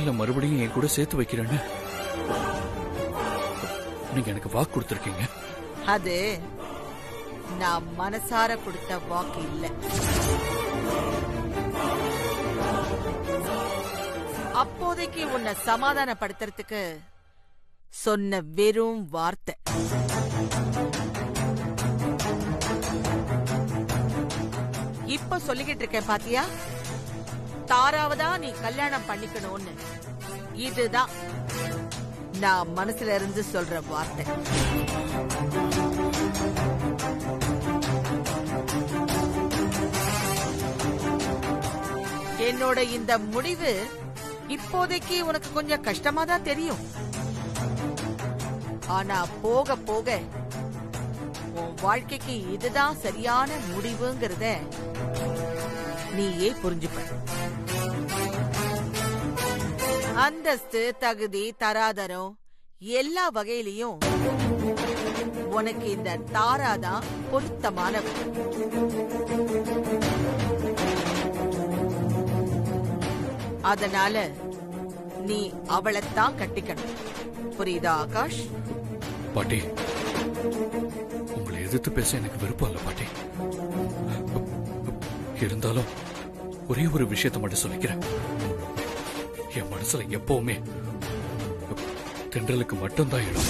வாழ்க்கையில மறுபடியும் என் கூட சேர்த்து வைக்கிறேன்னு நீங்க எனக்கு வாக்கு கொடுத்திருக்கீங்க. அது நான் மனசார கொடுத்த வாக்கு இல்ல. அப்போதைக்கு உன்னை சமாதானப்படுத்துறதுக்கு சொன்ன வெறும் வார்த்தை. இப்ப சொல்லிக்கிட்டு இருக்கேன் பாத்தியா, தாராவதா நீ கல்யாணம் பண்ணிக்கணும்னு. இதுதான் நான் மனசுல இருந்து சொல்ற வார்த்தை. என்னோட இந்த முடிவு இப்போதைக்கு உனக்கு கொஞ்சம் கஷ்டமா தான் தெரியும். ஆனா போக போக உன் வாழ்க்கைக்கு இதுதான் சரியான முடிவுங்கிறத நீயே புரிஞ்சுப்ப. அந்தஸ்து, தகுதி, தராதரம் எல்லா வகையிலையும் உனக்கு இந்த தாராதான் பொருத்தமானவன். அதனால நீ அவளைத்தான் கட்டிக்கணும். புரியுதா ஆகாஷ்? பாட்டி, உங்களை எதிர்த்து பேச எனக்கு விருப்பம் இல்ல பாட்டி. இருந்தாலும் ஒரே ஒரு விஷயத்தை மட்டும் சொல்லிக்கிறேன். என் மனசுல எப்பவுமே தென்றலுக்கு மட்டும்தான் இடம்.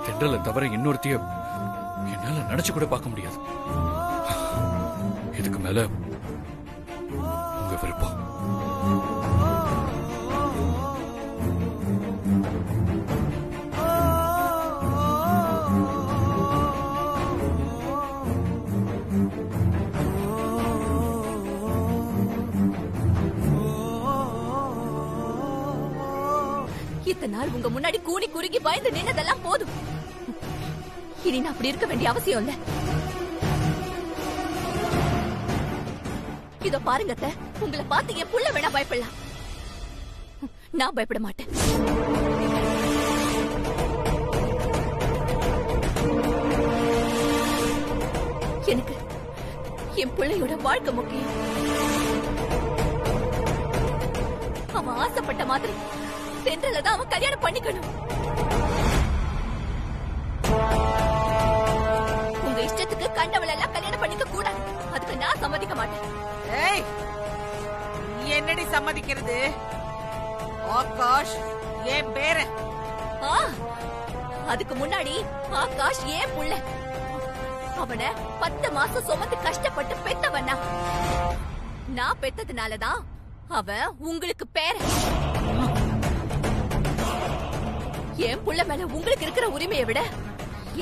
தென்றலை தவிர இன்னொருத்தைய என்னால நினைச்சு கூட பார்க்க முடியாது. இதுக்கு மேல உங்க விருப்பம். இத்தனை நாள் உங்க முன்னாடி கூனி குறுகி பயந்து நின்னதெல்லாம் போதும். இனி நான் அப்படி இருக்க வேண்டிய அவசியம் இல்ல. இதோ பாருங்க அத்தை, உங்களை பார்த்து என் புள்ள வேணா பயப்படலாம், நான் பயப்பட மாட்டேன். எனக்கு என் பிள்ளையோட வாழ்க்கை முக்கியம். அவன் ஆசைப்பட்ட மாதிரி தென்றலதான் அவன் கல்யாணம் பண்ணிக்கணும். உங்க இஷ்டத்துக்கு கண்டவள் எல்லாம் கல்யாணம் பண்ணிக்க கூடாது. அதுக்கு நான் சம்மதிக்க மாட்டேன். ஏய், என்னடி சம்மதிக்கிறது? ஆகாஷ் என் பேர. அதுக்கு முன்னாடி ஆகாஷ் ஏன் புள்ள. அவனை 10 மாசம் சுமந்து கஷ்டப்பட்டு பெத்தவனா. நான் பெத்ததுனாலதான் அவன் உங்களுக்கு பேர. என் புள்ள மேல உங்களுக்கு இருக்கிற உரிமையை விட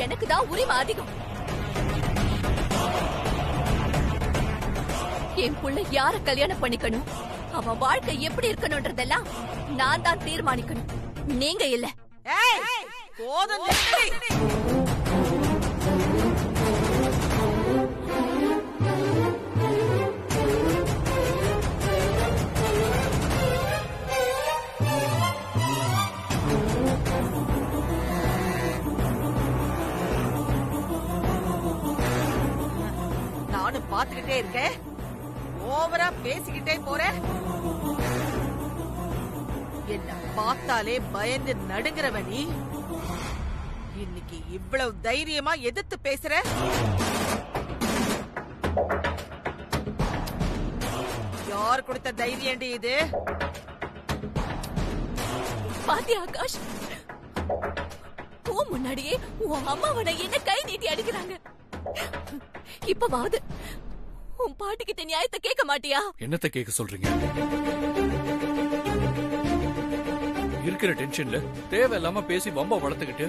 எனக்கு தான் உரிமை அதிகம். என் புள்ள யார கல்யாணம் பண்ணிக்கணும், அவன் வாழ்க்கை எப்படி இருக்கணும்ன்றதெல்லாம் நான் தான் தீர்மானிக்கணும், நீங்க இல்ல. போதும். நானும் பாத்துக்கிட்டே இருக்கேன், ஓவரா பேசிக்கிட்டே போறேன். என்ன பார்த்தாலே பயந்து நடுங்கிறவ நீ. இன்னைக்கு இவ்வளவு தைரியமா எதிர்த்து பேசுற? யார் கொடுத்த தைரியண்டி இது? பாத்தி ஆகாஷ், உன் முன்னாடியே உன் அம்மாவனை என்ன கை நீட்டி அடிக்கிறாங்க. இப்பவாவது உன் பாட்டி கிட்ட நியாயத்தை கேட்க மாட்டியா? என்னத்தை கேட்க சொல்றீங்க? இருக்கிற டென்ஷன்ல தேவையில்லாம பேசி வம்ப வளர்த்துக்கிட்டு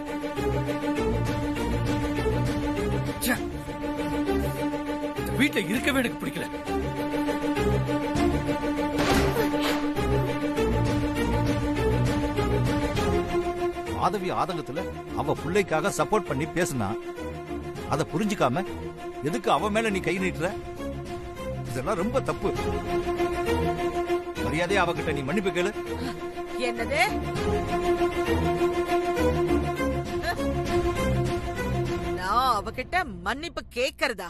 வீட்டுல இருக்கவே எனக்கு பிடிக்கல. மாதவி ஆதங்கத்துல அவ பிள்ளைக்காக சப்போர்ட் பண்ணி பேசினா, அத புரிஞ்சுக்காம எதுக்கு அவ மேல நீ கை நீட்டுற? இதெல்லாம் ரொம்ப தப்பு. மரியாதையா அவகிட்ட நீ மன்னிப்பு கேளு. என்னது? நான் அவகிட்ட மன்னிப்பு கேக்குறதா?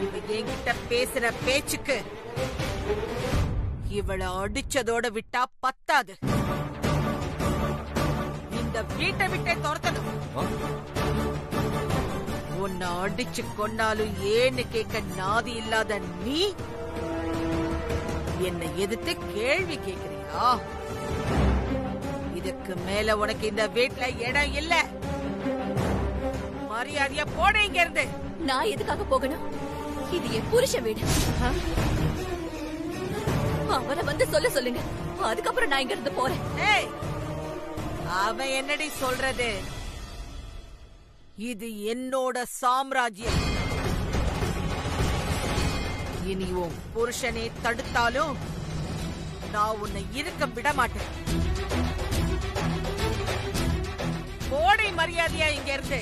இவ என்கிட்ட பேசுற பேச்சுக்கு இவள அடிச்சதோட விட்டா பத்தாது. இந்த வீட்டை விட்டே துரத்தணும். உன்னை அடிச்சு கொண்டாலும் ஏன்னு கேட்க நாதி இல்லாத நீ என்னை எதிர்த்து கேள்வி கேட்கிறியா? இதுக்கு மேல உனக்கு இந்த வீட்ல இடம் இல்ல. மரியாதையா போட இங்க இருந்து. நான் எதுக்காக போகணும்? இது என் புருஷ வீடு. அவரை வந்து சொல்லுங்க. அதுக்கப்புறம் நான் இங்க இருந்து போறேன். ஏய், அவன் என்னடி சொல்றது? இது என்னோட சாம்ராஜ்யம். இனி உன் புருஷனே தடுத்தாலும் நான் உன்னை இருக்க விட மாட்டேன். போடி மரியாதையா இங்க இருந்து.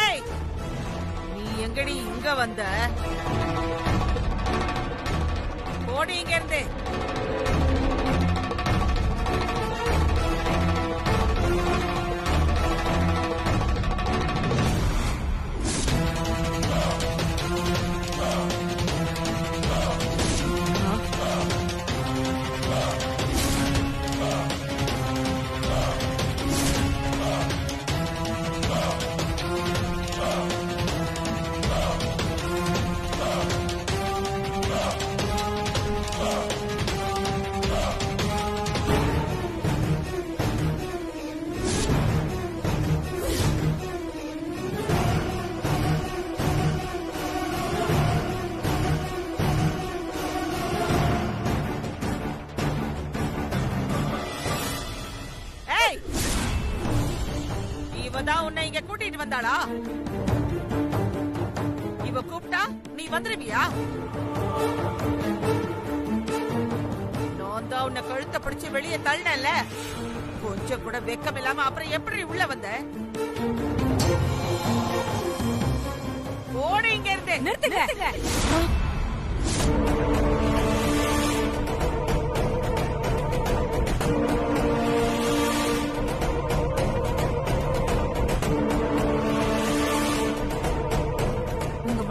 ஏய், நீ எங்கடி இங்க வந்த? போடி இங்க இருந்து. இவதான் உன்னை இங்க கூட்டிட்டு வந்தாளா? இவ கூப்பிட்டா நீ வந்துருவியா? நான் தான் உன்னை கழுத்தை பிடிச்சு வெளியே தள்ளல. கொஞ்சம் கூட வெக்கம் இல்லாம அப்புறம் எப்படி உள்ள வந்த? ஓடு இங்க இருந்து. நிறுத்துங்க.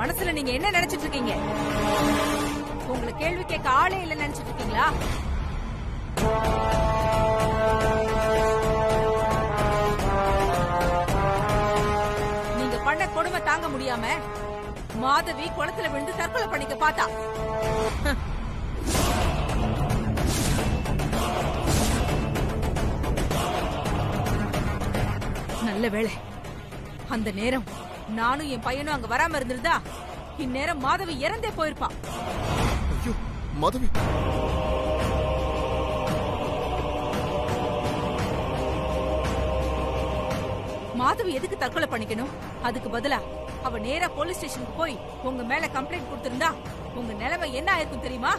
மனசுல நீங்க என்ன நினைச்சிட்டு இருக்கீங்க? உங்களை கேள்வி கேட்க ஆளே இல்ல நினைச்சிட்டு இருக்கீங்களா? நீங்க பண்ண கொடுமை தாங்க முடியாம மாதவி குளத்துல விழுந்து தற்கொலை பண்ணிக்க பார்த்தா. நல்ல வேளை அந்த நேரம் நானும் என் பையனும் அங்க வராம இருந்திருந்தா இந்நேரம் மாதவி இறந்தே போயிருப்பா. ஐயோ மாதவி, மாதவி எதுக்கு தற்கொலை பண்ணிக்கணும்? அதுக்கு பதிலா அவ நேரா போலீஸ் ஸ்டேஷனுக்கு போய் உங்க மேல கம்ப்ளைண்ட் கொடுத்திருந்தா உங்க நிலைமை என்ன ஆயிருக்கும் தெரியுமா?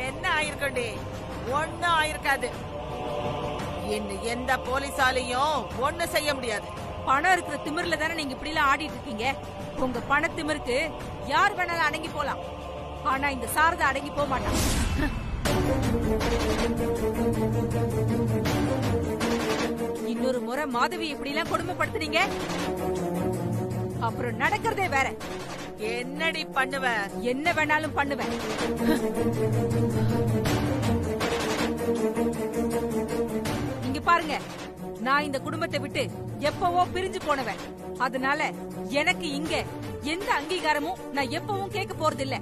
என்ன ஆயிருக்கண்டி? ஒண்ணும் ஆயிருக்காது. எந்த போலீஸாலையும் ஒண்ணு செய்ய முடியாது. பணம் இருக்கிற திமிர்ல தானே நீங்க இப்படி எல்லாம் ஆடிட்டு இருக்கீங்க. உங்க பண திமிருக்கு யார் வேணாலும் அடங்கி போலாம். ஆனா இந்த சாரதா அடங்கி போக மாட்டான். இன்னொரு முறை மாதவி இப்படி எல்லாம் கொடுமைப்படுத்துறீங்க, அப்புறம் நடக்கிறதே வேற. என்னடி பண்ணுவ? என்ன வேணாலும் பண்ணுவேன். இங்க பாருங்க, நான் இந்த குடும்பத்தை விட்டு எப்பவோ பிரிஞ்சு போனவன். அதனால எனக்கு இங்க எந்த அங்கீகாரமும் நான் எப்பவும் கேட்க போறதில்ல.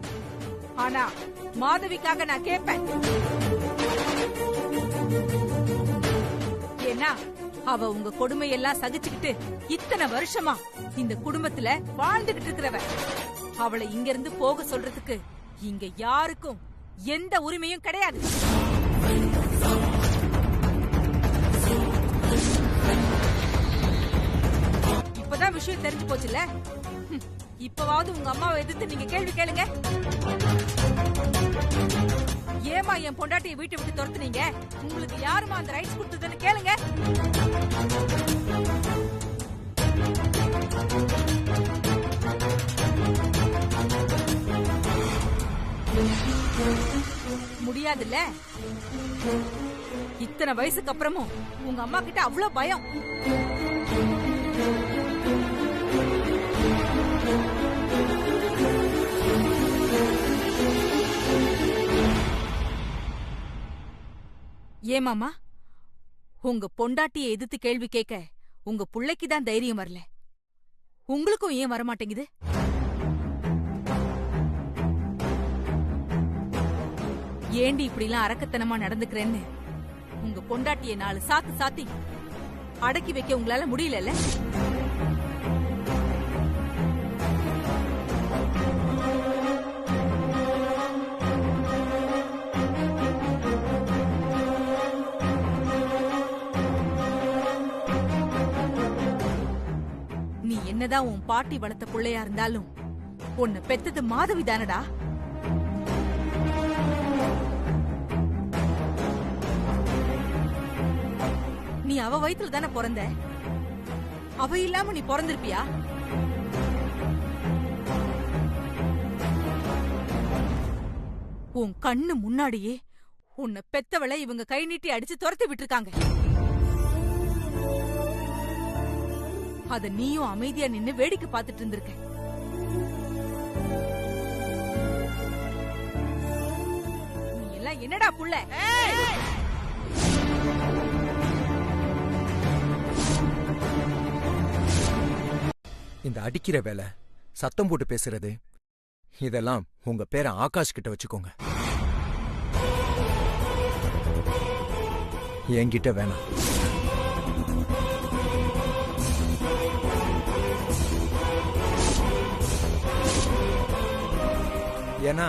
ஆனா மாதவிக்காக நான் கேட்பேன். ஏன்னா அவ உங்க கொடுமையெல்லாம் சகிச்சுக்கிட்டு இத்தனை வருஷமா இந்த குடும்பத்துல வாழ்ந்துகிட்டு இருக்கிறவ. அவளை இங்க இருந்து போக சொல்றதுக்கு இங்க யாருக்கும் எந்த உரிமையும் கிடையாது. இப்பதான் விஷயம் தெரிஞ்சு போச்சுல. இப்பவாவது உங்க அம்மாவை எதிர்த்து நீங்க கேள்வி கேளுங்க. ஏமா என் பொண்டாட்டியை வீட்டை விட்டு துரத்துனீங்க? உங்களுக்கு யாருமா அந்த ரைட்ஸ் கொடுத்ததுன்னு கேளுங்க. முடியாதுல்ல? இத்தனை வயசுக்கு அப்புறமும் உங்க அம்மா கிட்ட அவ்வளவு பயம். ஏமாமா, உங்க பொண்டாட்டியை எதிர்த்து கேள்வி கேட்க உங்க புள்ளைக்கு தான் தைரியம் வரல. உங்களுக்கும் ஏன் வரமாட்டேங்குது? ஏண்டி இப்படிலாம் அரக்கத்தனமா நடந்துக்கிறேன்னு உங்க பொண்டாட்டியை 4 சாத்து சாத்தி அடக்கி வைக்க உங்களால முடியலல்ல? நீ என்னதான் உன் பாட்டி வளர்த்த புள்ளையா இருந்தாலும் உன்னை பெத்தது மாதவி தானடா. நீ அவ வயித்துல தானே பிறந்த. அவ இல்லாம நீ பிறந்திருப்பியா? உன் கண்ணு முன்னாடியே உன்னை பெத்தவளை இவங்க கை நீட்டி அடிச்சு துரத்தி விட்டுருக்காங்க. அத நீயும் அமைதியா நின்னு வேடிக்கை பார்த்துட்டு இருந்திருக்க. நீ எல்லாம் என்னடா புள்ள? இந்த அடிக்கிற வேலை, சத்தம் போட்டு பேசுறது, இதெல்லாம் உங்க பேரை ஆகாஷ் கிட்ட வச்சுக்கோங்க. என்கிட்ட வேணாம். ஏன்னா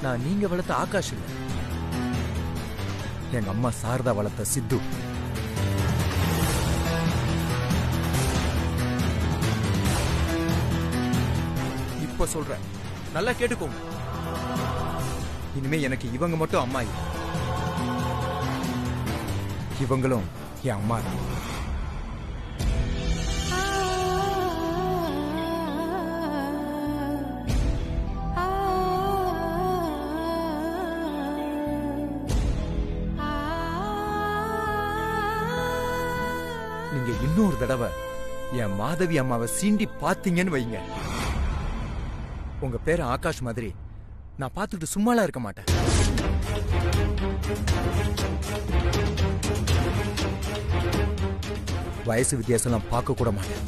நான் நீங்க வளர்த்த ஆகாஷ் இல்ல, எங்க அம்மா சாரதா வளர்த்த சித்து. இப்ப சொல்றேன், நல்லா கேட்டுக்கோங்க. இனிமே எனக்கு இவங்க மட்டும் அம்மா இல்ல, இவங்களும் என் அம்மா தான். நீங்க இன்னொரு தடவை என் மாதவி அம்மாவை சீண்டி பாத்தீங்கன்னு வைங்க, உங்க பேரு ஆகாஷ் மாதிரி நான் பார்த்துட்டு சும்மாலாம் இருக்க மாட்டேன். வயசு வித்தியாசம் பார்க்க கூட மாட்டேன்.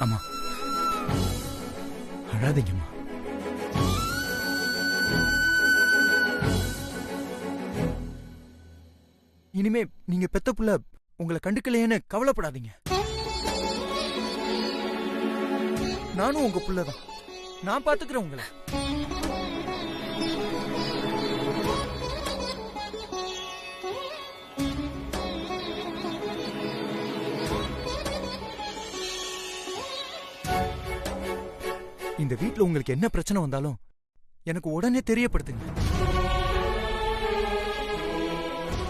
அம்மா அழாதீங்கம்மா. இனிமே நீங்க பெத்த புள்ள உங்களை கண்டுக்கலையேன்னு கவலைப்படாதீங்க. நானும் உங்க புள்ளதான், நான் பாத்துக்கிறேன் உங்களை. இந்த வீட்ல உங்களுக்கு என்ன பிரச்சனை வந்தாலும் எனக்கு உடனே தெரியப்படுத்துங்க.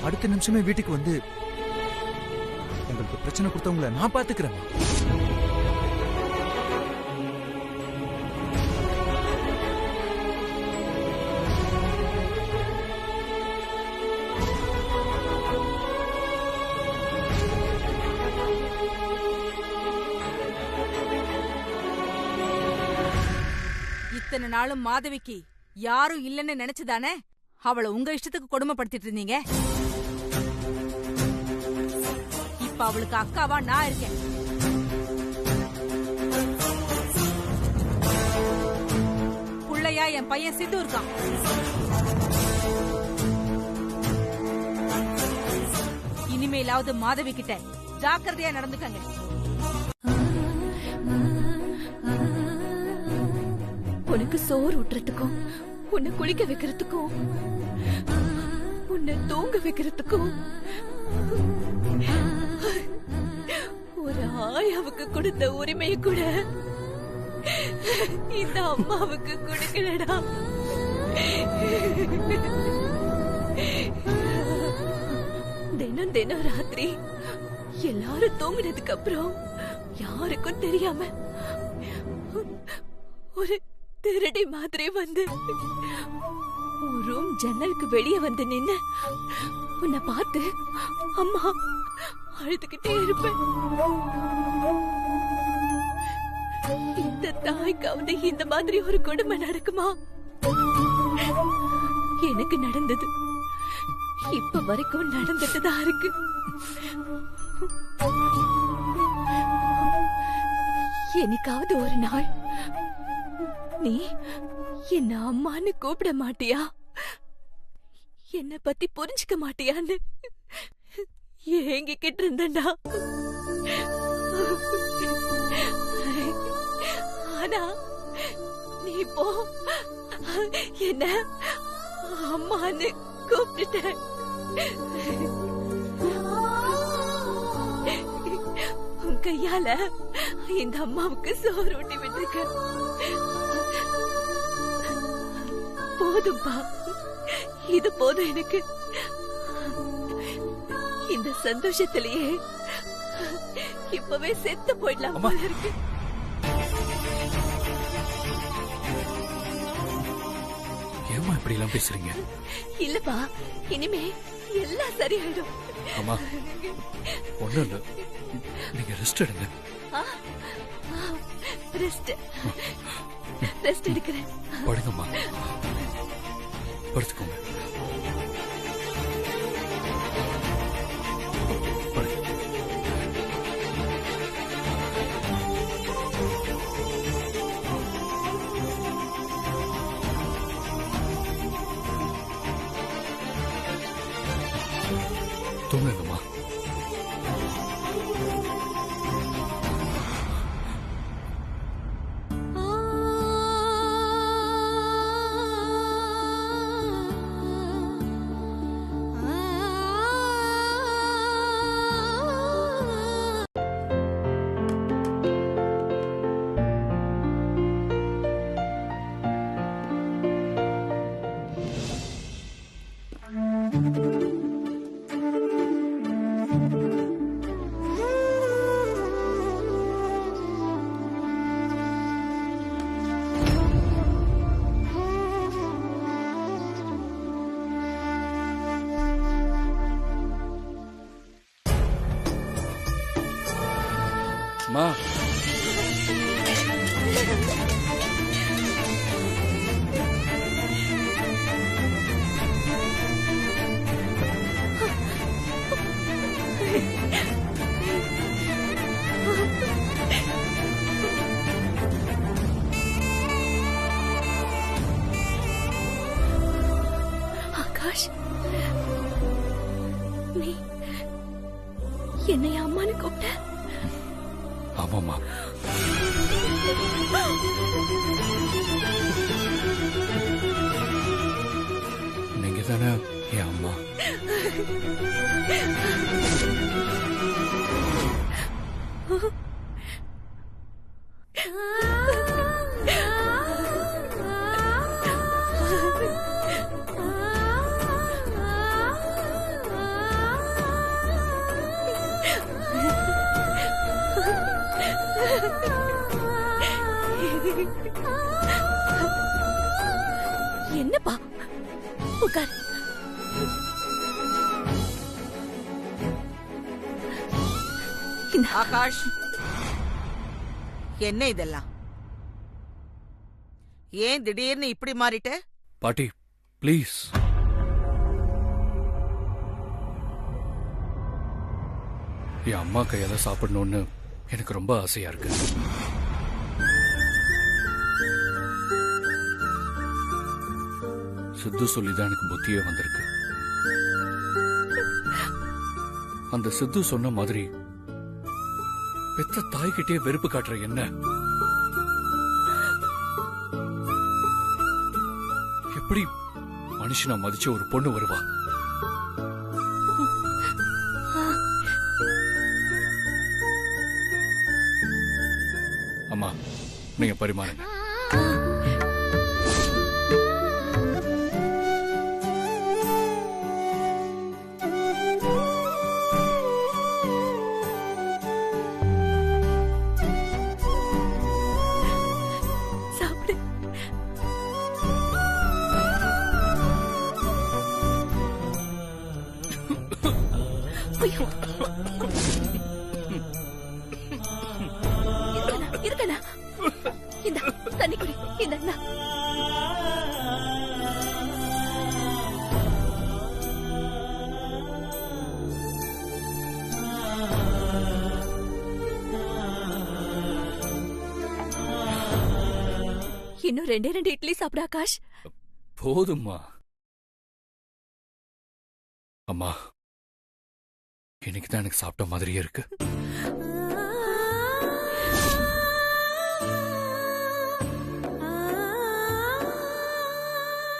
அடுத்த நிமிஷமே வீட்டுக்கு வந்து உங்களுக்கு பிரச்சனை கொடுத்தவங்கள நான் பாத்துக்கிறேன். இத்தனை நாளும் மாதவிக்கு யாரும் இல்லன்னு நினைச்சுதானே அவளை உங்க இஷ்டத்துக்கு கொடுமைப்படுத்திட்டு இருந்தீங்க? இப்ப அவளுக்கு அக்காவா நான் இருக்கேன். புள்ளையா என் பையன் சித்து இருக்கான். இனிமேலாவது மாதவி கிட்ட ஜாக்கிரதையா நடந்துக்கங்க. உனக்கு சோறு ஊட்டுறதுக்கும், உன்னை குளிக்க வைக்கிறதுக்கும், உன்னை தூங்க வைக்கிறதுக்கும் ஒரு ஆயாவுக்கு கொடுத்த உரிமையை கூட இந்த அம்மாவுக்கு கொடுக்கலடா. தினம் தினம் ராத்திரி எல்லாரும் தூங்கினதுக்கு அப்புறம் யாருக்கும் தெரியாம ஒரு திருடி மாதிரி வந்து உன் ரூம் ஜன்னலுக்கு வெளியே வந்து நின்னு உன்னை பார்த்து அம்மா அழுதுகிட்டே இருப்பேன். இந்த தாய்க்காவது இந்த மாதிரி ஒரு கொடுமை நடக்குமா? எனக்கு நடந்தது இப்ப வரைக்கும் நடந்துட்டுதான் இருக்கு. என்னைக்காவது ஒரு நாள் நீ என்ன அம்மான்னு கூப்பிட மாட்டியா? என்ன பத்தி புரிஞ்சுக்க மாட்டியான்னு ஏங்கிக்கிட்டு இருந்தேன்டா. ஆனா நீ இப்போ என்ன அம்மான்னு கூப்பிட்டுட்ட. உன் கையால இந்த அம்மாவுக்கு சோறு ஊட்டி விட்டுருக்க. போதும்பா, இது போதும் எனக்கு. இந்த சந்தோஷத்திலேயே இப்பவே செத்து போயிடலாம் போல இருக்கு. ஏமா இப்படி எல்லாம் பேசுறீங்க? இல்லப்பா, இனிமே எல்லாம் சரியாயிடும். அம்மா ஒண்ணும் இல்ல, நீங்க ரெஸ்ட் எடுங்க. ரெஸ்ட் எடுக்கிறேன். படுங்கம்மா, படுத்துக்கோங்க. தூங்குங்கம்மா. அம்மா, ஆகாஷ், நீ என்னை அம்மான்னு கூப்பிட்ட? ஆமாம்மா. நீங்க தானே என் அம்மா. என்னப்பா, உட்கார். ஆகாஷ், என்ன இதெல்லாம்? ஏன் திடீர்னு இப்படி மாறிட்ட? பாட்டி ப்ளீஸ். என் அம்மா கையால சாப்பிடணும்னு எனக்கு ரொம்ப ஆசையா இருக்கு. சித்து சொல்லிதான் எனக்கு புத்தியே வந்திருக்கு. அந்த சித்து சொன்ன மாதிரி பெத்த தாய்கிட்டே வெறுப்பு காட்டுற என்ன எப்படி மனுஷனா மதிச்ச ஒரு பொண்ணு வருவா? அம்மா, நீங்க பரிமாறுங்க. சாப்பிடு. ஐயோ. இருக்கண்ணா, இந்த தண்ணி குடி. இந்த இன்னும் 2 இட்லி சாப்பிட ஆகாஷ். போதும்மா. அம்மா, இன்னைக்குதான் எனக்கு சாப்பிட்ட மாதிரியே இருக்கு.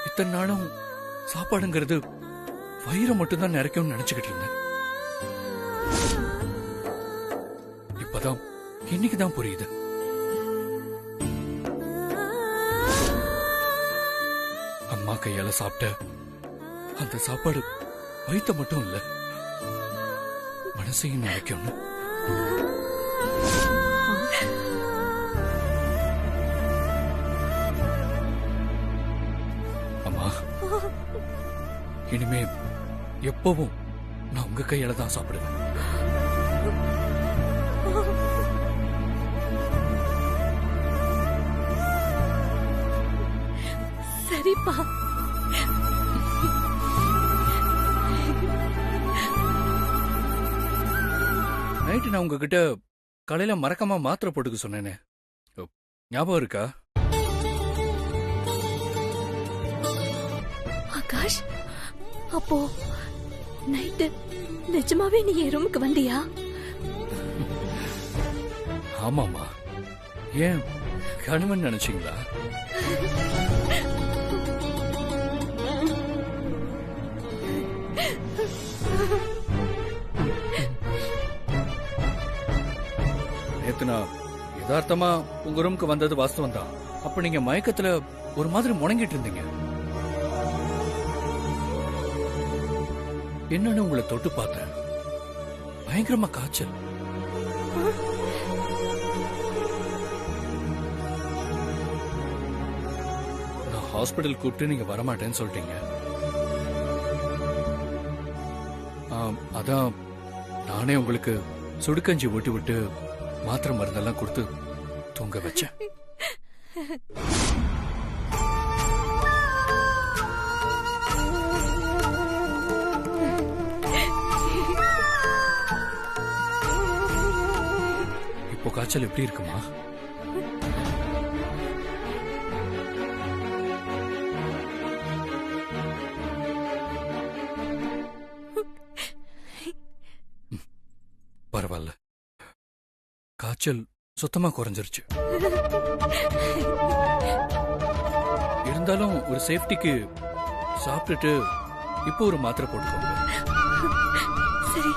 இத்தனை நாளும் சாப்பாடுங்கிறது வயிறை மட்டும்தான் நிறைக்கும்னு நினைச்சுக்கிட்டு இருந்தேன். இப்பதான் இன்னைக்குதான் புரியுது. அம்மா கையால சாப்பிட்ட அந்த சாப்பாடு வயித்த மட்டும் இல்ல, மனசையும் நிறைக்கும்னு. அம்மா, இனிமே எப்பவும் நான் உங்க கையால தான் சாப்பிடுவேன். சரிப்பா. நைட்டு நான் உங்ககிட்ட காலையில மறக்காம மாத்திரை போட்டுக்க சொன்னேனே, ஞாபகம் இருக்கா? ஆகாஷ், அப்போ நைட்டு நிஜமாவே நீ என் ரூமுக்கு வந்தியா? ஆமாமா. ஏன் கணவன் நினைச்சீங்களா? நேத்து நான் யதார்த்தமா உங்க ரூமுக்கு வந்தது வாஸ்தவம் தான். அப்ப நீங்க மயக்கத்துல ஒரு மாதிரி முணங்கிட்டு இருந்தீங்க. என்னன்னு உங்களை தொட்டு பார்த்தேன். பயங்கரமா காய்ச்சல். நான் ஹாஸ்பிடல் கூப்பிட்டு நீங்க வரமாட்டேன்னு சொல்லிட்டீங்க. அதான் நானே உங்களுக்கு சுடுக்கஞ்சி ஊட்டி விட்டு மாத்திரை மருந்தெல்லாம் கொடுத்து தூங்க வச்சேன். இப்போ காய்ச்சல் எப்படி இருக்குமா? பரவாயில்ல, காய்ச்சல் சுத்தமா குறைஞ்சிருச்சு. இருந்தாலும் ஒரு சேஃப்டிக்கு சாப்பிட்டுட்டு இப்போ ஒரு மாத்திரை போட்டுக்கோங்க. சரி.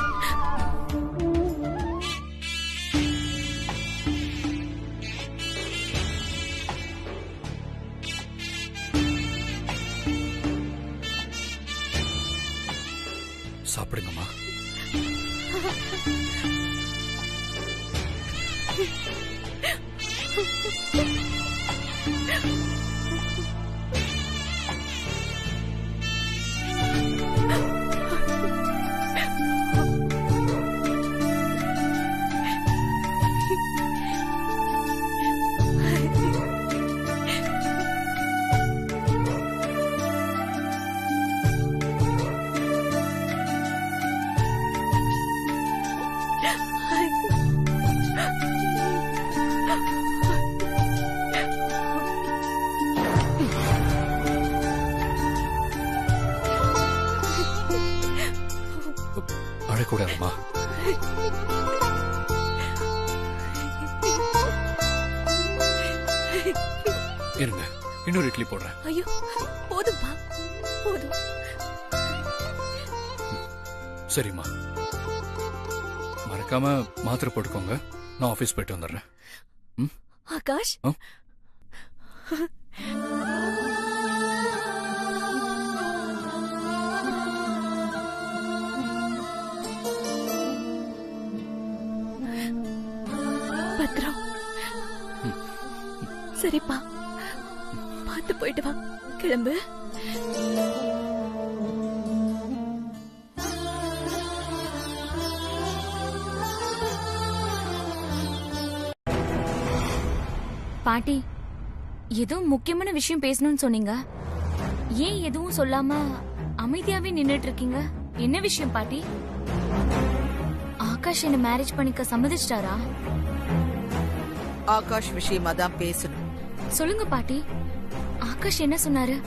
சாப்பிடுங்கம்மா. அழக்கூடாதுமா. இருங்க, இன்னொரு இட்லி போடுறேன். ஐயோ, போதும்பா, போதும். சரிம்மா, மறக்காம மாத்திரை போட்டுக்கோங்க. நான் ஆபீஸ் போயிட்டு வந்துடுறேன். ஆகாஷ், பத்திரம். சரிப்பா, பார்த்து போயிட்டு வா. கிளம்பு. பாட்டி ஏதோ முக்கியமான விஷயம் பேசணும்னு சொன்னீங்க. ஏன் எதுவும் சொல்லாம அமைதியாவே நின்னுட்டு இருக்கீங்க? என்ன விஷயம் பாட்டி? ஆகாஷ் என்ன மேரேஜ் பண்ணிக்க சம்மதிச்சிட்டாரா? ஆகாஷ் விஷயமா தான் பேசணும். சொல்லுங்க பாட்டி, ஆகாஷ் என்ன சொன்னாரு?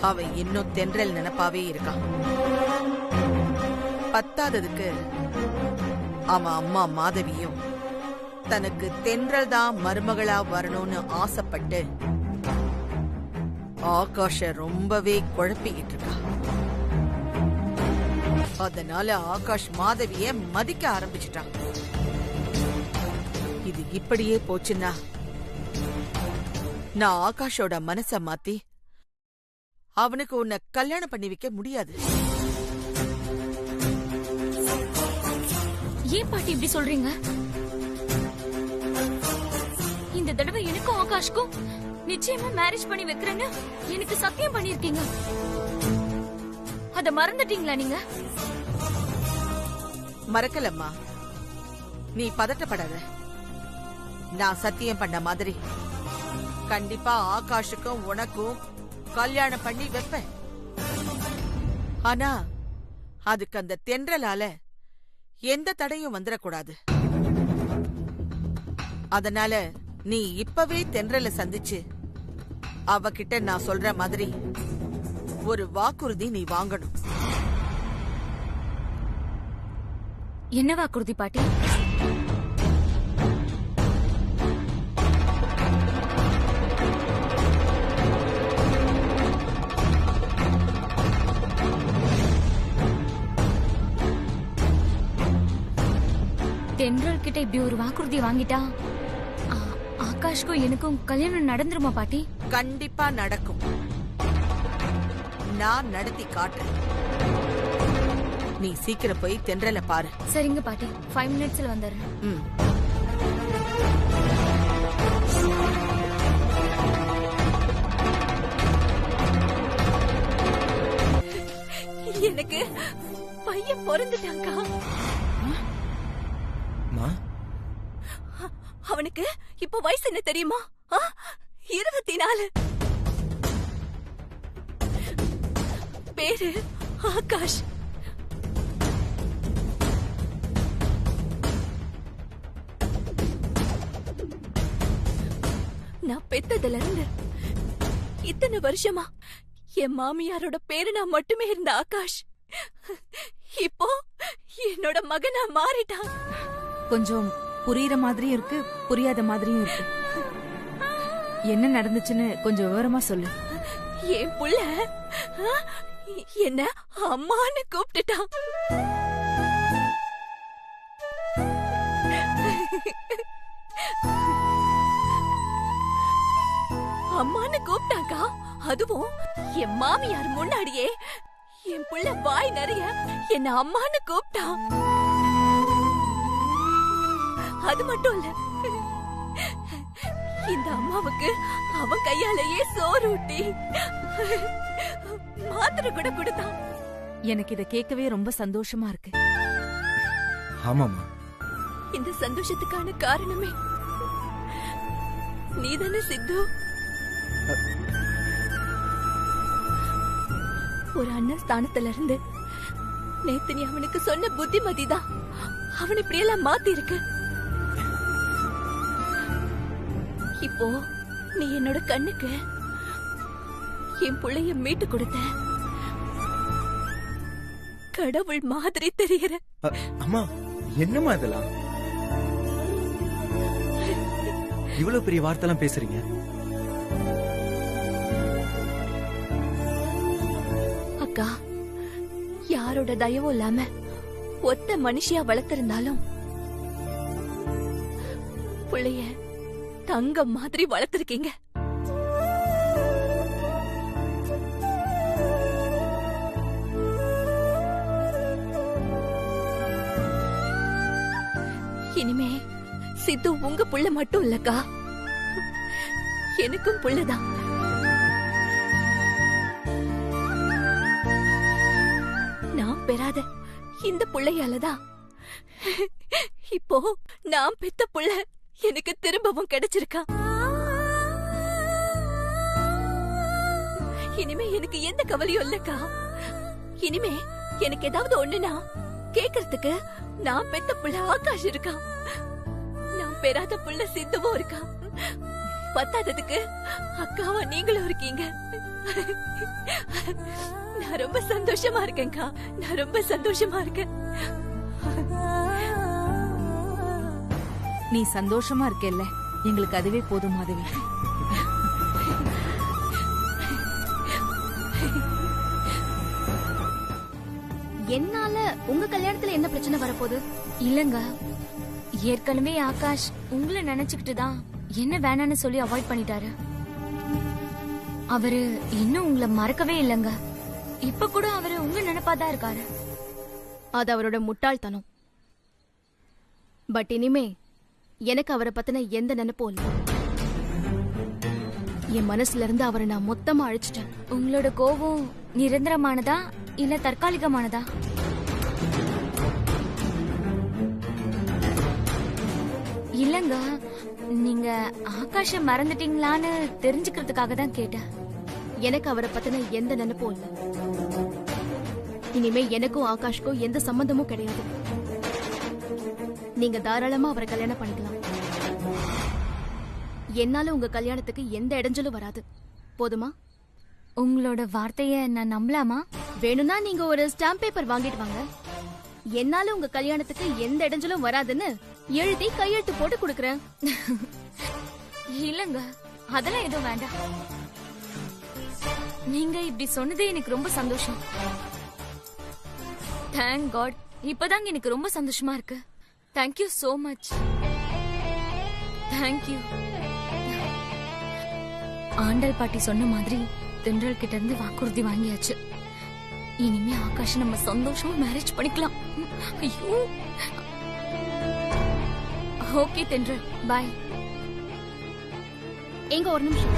அவன் இன்னும் தென்றல் நினைப்பாவே இருக்கான். பத்தாததுக்கு அவன் அம்மா மாதவியும் தனக்கு தென்றல் தான் மருமகளா வரணும்னு ஆசைப்பட்டு ஆகாஷ ரொம்பவே குழப்பிக்கிட்டு இருக்கா. அதனால ஆகாஷ் மாதவிய மதிக்க ஆரம்பிச்சிட்டான். இது இப்படியே போச்சுன்னா நான் ஆகாஷோட மனச மாத்தி அவனுக்கு உன்னை கல்யாணம் பண்ணி வைக்க முடியாது. ஏன் பாட்டி இப்படி சொல்றீங்க? இந்த தடவை எனக்கும் ஆகாஷ்க்கும் நிச்சயமா மேரேஜ் பண்ணி வைக்கிறேன்னு எனக்கு சத்தியம் பண்ணிருக்கீங்க. அத மறந்துட்டீங்களா நீங்க? மறக்கலம்மா, நீ பதட்டப்படாத. நான் சத்தியம் பண்ண மாதிரி கண்டிப்பா ஆகாஷுக்கும் உனக்கும் கல்யாணம் பண்ணி வைப்பேன். ஆனா அதுக்கு அந்த தென்றலால எந்த தடையும் வந்துடக்கூடாது. அதனால நீ இப்பவே தென்றல சந்திச்சு அவகிட்ட நான் சொல்ற மாதிரி ஒரு வாக்குறுதி நீ வாங்கணும். என்ன வாக்குறுதி பாட்டி? தென்றல் கிட்ட இப்படி ஒரு வாக்குறுதி வாங்கிட்டா ஆகாஷ்க்கும் எனக்கும் கல்யாணம் நடந்துருமா பாட்டி? கண்டிப்பா நடக்கும். நான் நடத்தி காட்டுறேன். நீ சீக்கிரம் போய் தென்றல பாரு. சரிங்க பாட்டி, 5 மினிட்ஸ்ல வந்துடுறேன். எனக்கு பையன் பிறந்துட்டாங்க. அவனுக்கு இப்ப வயசு என்ன தெரியுமா? 24. பேரு ஆகாஷ். நான் பெத்ததுல இருந்து இத்தனை வருஷமா என் மாமியாரோட பேரு நான் மட்டுமே இருந்த ஆகாஷ் இப்போ என்னோட மகனா மாறிட்டான். கொஞ்சம் புரியுற மாதிரியும் இருக்கு, புரியாத மாதிரியும் இருக்கு. என்ன நடந்துச்சுன்னு கொஞ்சம் விவரமா சொல்லு. என் புள்ள என்ன அம்மான்னு கூப்பிட்டுட்டான். அம்மான்னு கூப்பிட்டாக்கா, அதுவும் என் மாமியார் முன்னாடியே என் புள்ள வாய் நிறைய என்ன அம்மான்னு கூப்பிட்டான். அது மட்டும் இல்ல, இந்த அம்மாவுக்கு அவன் கையாலேயே சோறு ஊட்டி மாத்திரை கூட கொடுத்தான். எனக்கு இத கேட்கவே ரொம்ப சந்தோஷமா இருக்கு. ஆமாமா, இந்த சந்தோஷத்துக்கான காரணமே நீதானே சித்து. ஒரு அண்ணன் ஸ்தானத்துல இருந்து நேத்து நீ அவனுக்கு சொன்ன புத்திமதி தான் அவன் இப்படியெல்லாம் மாத்தி இருக்கு. இப்போ நீ என்னோட கண்ணுக்கு என் புள்ளைய மீட்டு கொடுத்த கடவுள் மாதிரி தெரிகிற. அம்மா, என்னம்மா இதெல்லாம்? இவ்வளவு பெரிய வார்த்தைலாம் பேசுறீங்க? அக்கா, யாரோட தயவும் இல்லாம ஒத்த மனுஷியா வளர்த்திருந்தாலும் புள்ளைய தங்கம் மாதிரி வளர்த்திருக்கீங்க. இனிமே சித்து உங்க புள்ள மட்டும் இல்லக்கா, எனக்கும் புள்ளதான். நான் பெறாத இந்த புள்ளையாலதான் இப்போ நான் பெத்த புள்ள எனக்கு திரும்பவும் கிடைச்சிருக்கா. இனிமே எனக்கு எந்த கவலையும் இல்லக்கா. இனிமே எனக்கு ஏதாவது ஒண்ணுனா கேக்குறதுக்கு நான் பெத்த புள்ள ஆகாஷ் இருக்கான், நான் பெறாத புள்ள சித்துவும் இருக்கான், பத்தாததுக்கு அக்காவா நீங்களும் இருக்கீங்க. நான் ரொம்ப சந்தோஷமா இருக்கேன்க்கா, நான் ரொம்ப சந்தோஷமா இருக்கேன். நீ சந்தோஷமா இருக்கல்ல, எங்களுக்கு அதுவே போதும் மாதவி. என்னால உங்க கல்யாணத்துல என்ன பிரச்சனை வரப்போகுது? இல்லங்க, ஏற்கனவே ஆகாஷ் உங்களை நினைச்சுக்கிட்டு தான் என்ன வேணான்னு சொல்லி அவாய்ட் பண்ணிட்டாரு. அவரு இன்னும் உங்களை மறக்கவே இல்லங்க. இப்ப கூட அவரு உங்க நினைப்பாதான் இருக்காரு. அது அவரோட முட்டாள்தனம். பட் இனிமே எனக்கு அவரை பத்தின எந்த நினைப்பும் இல்லை. என் மனசுல இருந்து அவரை நான் மொத்தமா அழிச்சிட்டேன். உங்களோட கோபம் நிரந்தரமானதா இல்ல தற்காலிகமானதா? இல்லங்க, நீங்க ஆகாஷ மறந்துட்டீங்களான்னு தெரிஞ்சுக்கிறதுக்காக தான் கேட்டேன். எனக்கு அவரை பத்தின எந்த நினைப்பும் இல்லை. இனிமே எனக்கும் ஆகாஷ்க்கும் எந்த சம்பந்தமும் கிடையாது. நீங்க தாராளமா அவரை கல்யாணம் பண்ணிக்கலாம். என்னால உங்க கல்யாணத்துக்கு எந்த இடைஞ்சலும் வராது. போதுமா? உங்களோட வார்த்தைய நான் நம்பலாமா? வேணும்னா நீங்க ஒரு ஸ்டாம்ப் பேப்பர் வாங்கிட்டு வாங்க. என்னால உங்க கல்யாணத்துக்கு எந்த இடைஞ்சலும் வராதுன்னு எழுதி கையெழுத்து போட்டு கொடுக்கறேன். இல்லங்க, அதெல்லாம் எதுவும் வேண்டாம். நீங்க இப்படி சொன்னதே எனக்கு ரொம்ப சந்தோஷம். தேங்க் காட், இப்பதாங்க எனக்கு ரொம்ப சந்தோஷமா இருக்கு. Thank you so much. தேங்க்யூ. ஆண்டல் பாட்டி சொன்ன மாதிரி தென்றல் கிட்ட இருந்து வாக்குறுதி வாங்கியாச்சு. இனிமே ஆகாஷ் நம்ம சந்தோஷமா மேரேஜ் பண்ணிக்கலாம். ஐயோ, ஓகே தென்றல், பாய். எங்க ஒரு நிமிஷம்.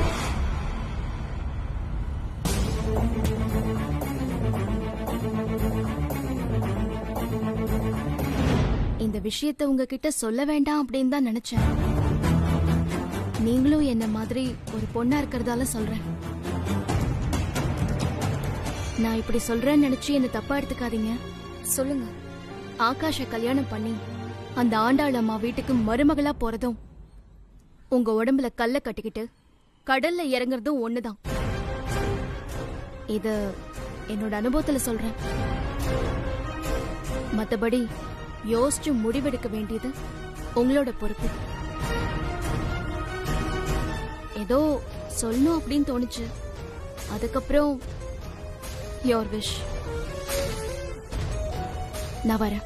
இந்த விஷயத்தை உங்ககிட்ட சொல்ல வேண்டாம் அப்படின்னு தான் நினைச்சேன். நீங்களும் என்ன மாதிரி ஒரு பொண்ணா இருக்கிறதால சொல்றேன். நான் இப்படி சொல்றேன்னு நினைச்சு என்ன தப்பா எடுத்துக்காதீங்க. சொல்லுங்க. ஆகாஷ கல்யாணம் பண்ணி அந்த ஆண்டாள் அம்மா வீட்டுக்கு மருமகளா போறதும் உங்க உடம்புல கல்ல கட்டிக்கிட்டு கடல்ல இறங்குறதும் ஒண்ணுதான். இது என்னோட அனுபவத்துல சொல்றேன். மத்தபடி யோசிச்சு முடிவெடுக்க வேண்டியது உங்களோட பொறுப்பு. ஏதோ சொல்லணும் அப்படின்னு தோணுச்சு. அதுக்கப்புறம் யோர் விஷ். நான் வரேன்.